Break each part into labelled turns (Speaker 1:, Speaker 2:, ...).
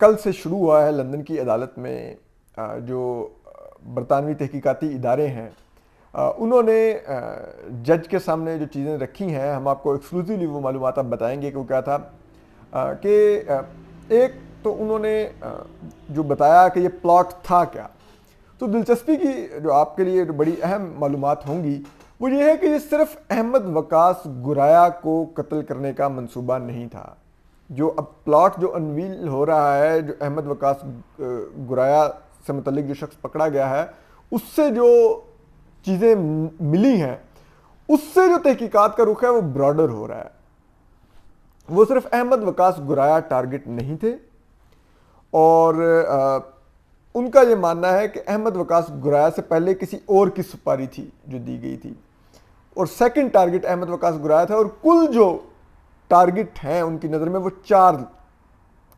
Speaker 1: کل سے شروع ہوا ہے لندن کی عدالت میں. جو برطانوی تحقیقاتی ادارے ہیں انہوں نے جج کے سامنے جو چیزیں رکھی ہیں, ہم آپ کو ایکسکلوزیولی وہ معلومات اب بتائیں گے کہ وہ کیا تھا. کہ ایک تو انہوں نے جو بتایا کہ یہ پلاٹ تھا کیا. تو دلچسپی کی جو آپ کے لیے جو بڑی اہم معلومات ہوں گی وہ یہ ہے کہ یہ صرف احمد وقاص گرایا کو قتل کرنے کا منصوبہ نہیں تھا. جو اب پلاٹ جو انویل ہو رہا ہے, جو احمد وقاص گرایا سے متعلق جو شخص پکڑا گیا ہے, اس سے جو چیزیں ملی ہیں, اس سے جو تحقیقات کا رخ ہے وہ براڈر ہو رہا ہے. وہ صرف احمد وقاص گرایا ٹارگٹ نہیں تھے, اور ان کا یہ ماننا ہے کہ احمد وقاص گرایا سے پہلے کسی اور کی سپاری تھی جو دی گئی تھی, اور سیکنڈ ٹارگٹ احمد وقاص گرایا تھا. اور کل جو ٹارگٹ ہیں ان کی نظر میں وہ 4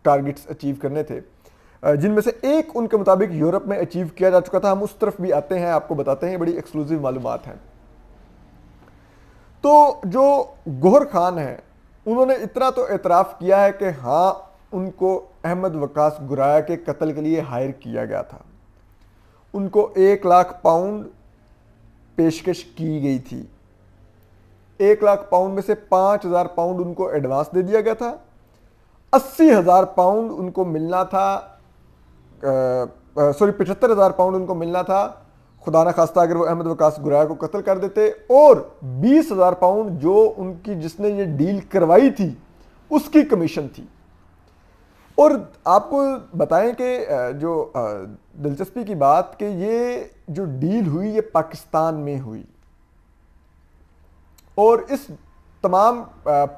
Speaker 1: ٹارگٹس اچیو کرنے تھے, جن میں سے ایک ان کے مطابق یورپ میں اچیو کیا جا چکا تھا. ہم اس طرف بھی آتے ہیں, آپ کو بتاتے ہیں, بڑی ایکسکلوزیو معلومات ہیں. تو جو گوہر خان ہیں انہوں نے اتنا تو اعتراف کیا ہے کہ ہاں ان کو احمد وقاص گرایا کے قتل کے لیے ہائر کیا گیا تھا. ان کو 1 لاکھ پاؤنڈ پیشکش کی گئی تھی. 1 لاکھ پاؤنڈ میں سے 5,000 پاؤنڈ ان کو ایڈوانس دے دیا گیا تھا. 80,000 پاؤنڈ ان کو ملنا تھا, 75,000 پاؤنڈ ان کو ملنا تھا خدا نہ خواستہ اگر وہ احمد وقاص گرایا کو قتل کر دیتے, اور 20,000 پاؤنڈ جو ان کی جس نے یہ ڈیل کروائی تھی اس کی کمیشن تھی. اور آپ کو بتائیں کہ جو دلچسپی کی بات کہ یہ جو ڈیل ہوئی یہ پاکستان میں ہوئی, اور اس تمام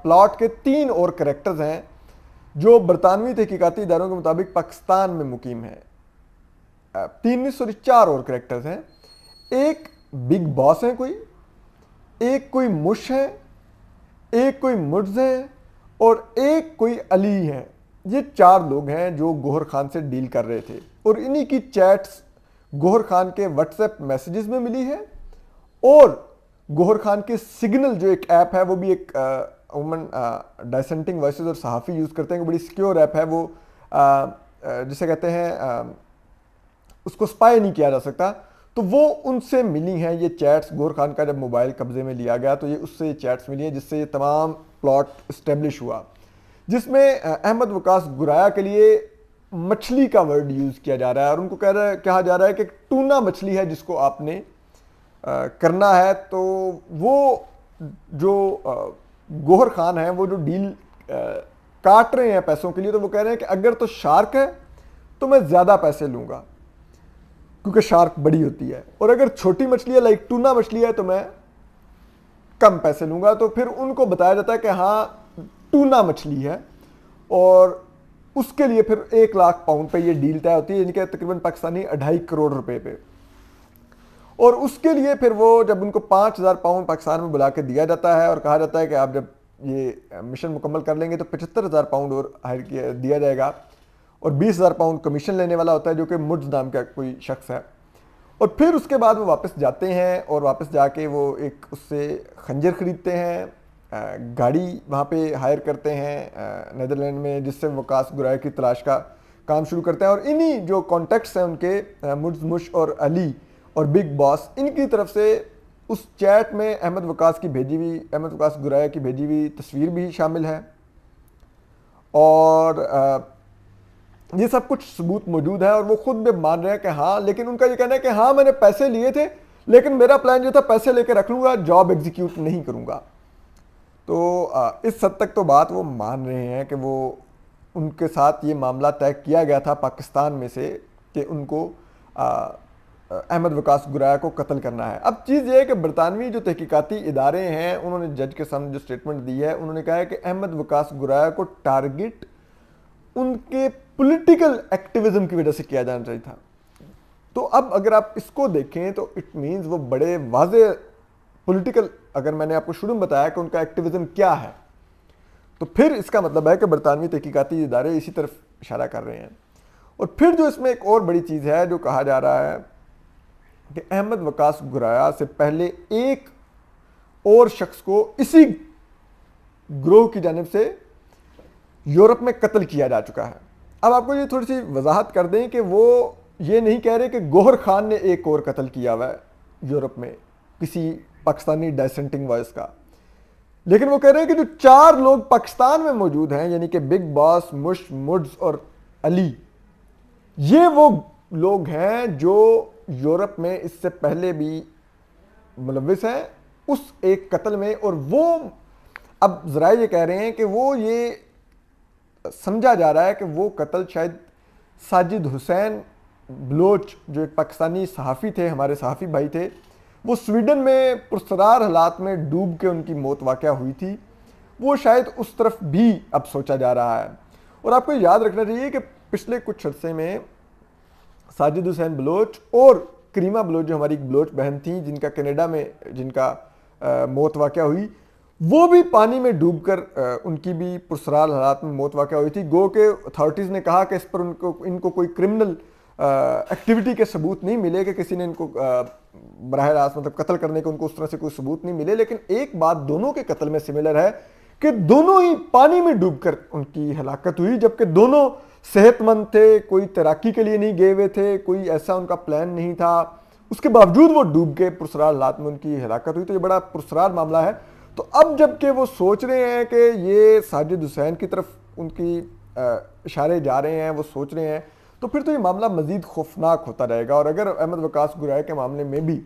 Speaker 1: پلاٹ کے 3 اور کریکٹرز ہیں جو برطانوی تحقیقاتی اداروں کے مطابق پاکستان میں مقیم ہیں. 4 اور کریکٹرز ہیں. ایک بگ باس ہیں ایک کوئی مش ہے, ایک کوئی مرز ہے, اور ایک کوئی علی ہے. یہ 4 لوگ ہیں جو گوہر خان سے ڈیل کر رہے تھے, اور انہی کی چیٹس گوہر خان کے واٹس ایپ میسیجز میں ملی ہے, اور گوہر خان کے سگنل جو ایک ایپ ہے وہ بھی ایک عموماً ڈائسنٹنگ وائسز اور صحافی یوز کرتے ہیں, بڑی سیکیور ایپ ہے وہ, جسے کہتے ہیں اس کو سپائی نہیں کیا جا سکتا. تو وہ ان سے ملی ہیں یہ چیٹس. گوہر خان کا جب موبائل قبضے میں لیا گیا تو یہ اس سے یہ چیٹس ملی ہیں جس سے یہ تمام پلاٹ اسٹیبلش ہوا, جس میں احمد وقاص گرایا کے لیے مچھلی کا ورڈ یوز کیا جا رہا ہے, اور ان کو کہا جا رہا ہے کہ ٹونا مچھلی ہے جس کو آپ نے کرنا ہے. تو وہ جو گوہر خان ہیں وہ جو ڈیل کاٹ رہے ہیں پیسوں کے لیے, تو وہ کہہ رہے ہیں کہ اگر تو شارک ہے تو میں زیادہ پیسے لوں گا کیونکہ شارک بڑی ہوتی ہے, اور اگر چھوٹی مچھلی ہے لائک ٹونا مچھلی ہے تو میں کم پیسے لوں گا. تو پھر ان کو بتایا جاتا ہے کہ ہاں ٹونا مچھلی ہے, اور اس کے لیے پھر 1 لاکھ پاؤنڈ پہ یہ ڈیل طے ہوتی ہے, یعنی کہ تقریباً پاکستانی 2.5 کروڑ روپے پہ. اور اس کے لیے پھر وہ جب ان کو 5,000 پاؤنڈ پاکستان میں بلا کے دیا جاتا ہے اور کہا جاتا ہے کہ آپ جب یہ مشن مکمل کر لیں گے تو 75,000 پاؤنڈ اور ہائر دیا جائے گا, اور 20,000 پاؤنڈ کمیشن لینے والا ہوتا ہے جو کہ مرز نام کا کوئی شخص ہے. اور پھر اس کے بعد وہ واپس جاتے ہیں, اور واپس جا کے وہ ایک اس سے خنجر خریدتے ہیں, گاڑی وہاں پہ ہائر کرتے ہیں نیدرلینڈ میں, جس سے وقاص گرایا کی تلاش کا کام شروع کرتے ہیں. اور انہی جو کانٹیکٹس ہیں ان کے مرز مش اور علی اور بگ باس, ان کی طرف سے اس چیٹ میں احمد وقاص گرایا کی بھیجی ہوئی تصویر بھی شامل ہے, اور یہ سب کچھ ثبوت موجود ہے. اور وہ خود بھی مان رہے ہیں کہ ہاں, لیکن ان کا یہ کہنا ہے کہ ہاں میں نے پیسے لیے تھے لیکن میرا پلان جو تھا پیسے لے کے رکھ لوں گا, جاب ایگزیکیوٹ نہیں کروں گا. تو اس حد تک تو بات وہ مان رہے ہیں کہ وہ ان کے ساتھ یہ معاملہ طے کیا گیا تھا پاکستان میں سے کہ ان کو احمد وقاص گرایا کو قتل کرنا ہے. اب چیز یہ ہے کہ برطانوی جو تحقیقاتی ادارے ہیں انہوں نے جج کے سامنے جو سٹیٹمنٹ دی ہے, انہوں نے کہا ہے کہ احمد وقاص گرایا کو ٹارگٹ ان کے پولیٹیکل ایکٹیویزم کی وجہ سے کیا جانا چاہیے تھا. تو اب اگر آپ اس کو دیکھیں تو اٹ مینز وہ بڑے واضح پولیٹیکل, اگر میں نے آپ کو شروع میں بتایا کہ ان کا ایکٹیویزم کیا ہے, تو پھر اس کا مطلب ہے کہ برطانوی تحقیقاتی ادارے اسی طرف اشارہ کر رہے ہیں. اور پھر جو اس میں ایک اور بڑی چیز ہے جو کہا جا رہا ہے کہ احمد وقاص گرایا سے پہلے ایک اور شخص کو اسی گروہ کی جانب سے یورپ میں قتل کیا جا چکا ہے, اب آپ کو یہ تھوڑی سی وضاحت کر دیں کہ وہ یہ نہیں کہہ رہے کہ گوہر خان نے ایک اور قتل کیا ہوا ہے یورپ میں کسی پاکستانی ڈائسنٹنگ وائس کا، لیکن وہ کہہ رہے ہیں کہ جو 4 لوگ پاکستان میں موجود ہیں، یعنی کہ بگ باس، مش، مڈز اور علی، یہ وہ لوگ ہیں جو یورپ میں اس سے پہلے بھی ملوث ہیں اس ایک قتل میں، اور وہ اب ذرائع یہ کہہ رہے ہیں کہ وہ یہ سمجھا جا رہا ہے کہ وہ قتل شاید ساجد حسین بلوچ جو ایک پاکستانی صحافی تھے، ہمارے صحافی بھائی تھے، وہ سویڈن میں پرسرار حالات میں ڈوب کے ان کی موت واقع ہوئی تھی، وہ شاید اس طرف بھی اب سوچا جا رہا ہے۔ اور آپ کو یاد رکھنا چاہیے کہ پچھلے کچھ عرصے میں ساجد حسین بلوچ اور کریمہ بلوچ جو ہماری بلوچ بہن تھیں جن کا کینیڈا میں جن کا موت واقع ہوئی، وہ بھی پانی میں ڈوب کر ان کی بھی پرسرار حالات میں موت واقع ہوئی تھی، گو کہ اتھارٹیز نے کہا کہ اس پر ان کو کوئی کرمنل ایکٹیویٹی کے ثبوت نہیں ملے کہ کسی نے ان کو براہ راست مطلب قتل کرنے کے ان کو اس طرح سے کوئی ثبوت نہیں ملے، لیکن ایک بات دونوں کے قتل میں سملر ہے کہ دونوں ہی پانی میں ڈوب کر ان کی ہلاکت ہوئی، جبکہ دونوں صحت مند تھے، کوئی تیراکی کے لیے نہیں گئے ہوئے تھے، کوئی ایسا ان کا پلان نہیں تھا، اس کے باوجود وہ ڈوب کے پرسرار حالات میں ان کی ہلاکت ہوئی۔ تو یہ بڑا پرسرار معاملہ ہے۔ تو اب جب کہ وہ سوچ رہے ہیں کہ یہ ساجد حسین کی طرف ان کی اشارے جا رہے ہیں، وہ سوچ رہے ہیں، تو پھر تو یہ معاملہ مزید خوفناک ہوتا رہے گا۔ اور اگر احمد وقاص گرائے کے معاملے میں بھی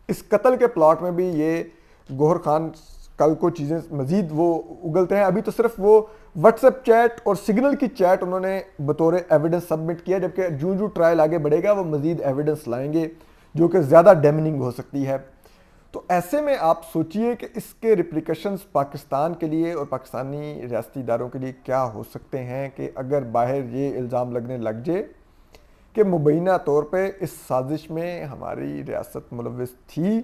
Speaker 1: اس قتل کے پلاٹ میں بھی یہ گوہر خان کل کو چیزیں مزید وہ اگلتے ہیں، ابھی تو صرف وہ واٹس ایپ چیٹ اور سگنل کی چیٹ انہوں نے بطور ایویڈنس سبمٹ کیا، جبکہ جو ٹرائل آگے بڑھے گا وہ مزید ایویڈنس لائیں گے جو کہ زیادہ ڈیمننگ ہو سکتی ہے۔ تو ایسے میں آپ سوچئے کہ اس کے ریپلیکیشنز پاکستان کے لیے اور پاکستانی ریاستی اداروں کے لیے کیا ہو سکتے ہیں کہ اگر باہر یہ الزام لگنے لگ جائے کہ مبینہ طور پہ اس سازش میں ہماری ریاست ملوث تھی،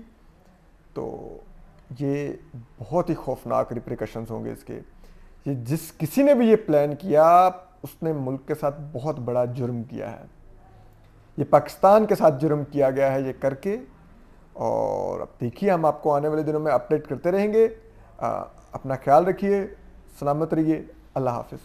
Speaker 1: تو یہ بہت ہی خوفناک ریپریکشنز ہوں گے اس کے۔ یہ جس کسی نے بھی یہ پلان کیا اس نے ملک کے ساتھ بہت بڑا جرم کیا ہے، یہ پاکستان کے ساتھ جرم کیا گیا ہے یہ کر کے۔ اور اب دیکھیے ہم آپ کو آنے والے دنوں میں اپڈیٹ کرتے رہیں گے۔ اپنا خیال رکھیے، سلامت رہیے، اللہ حافظ۔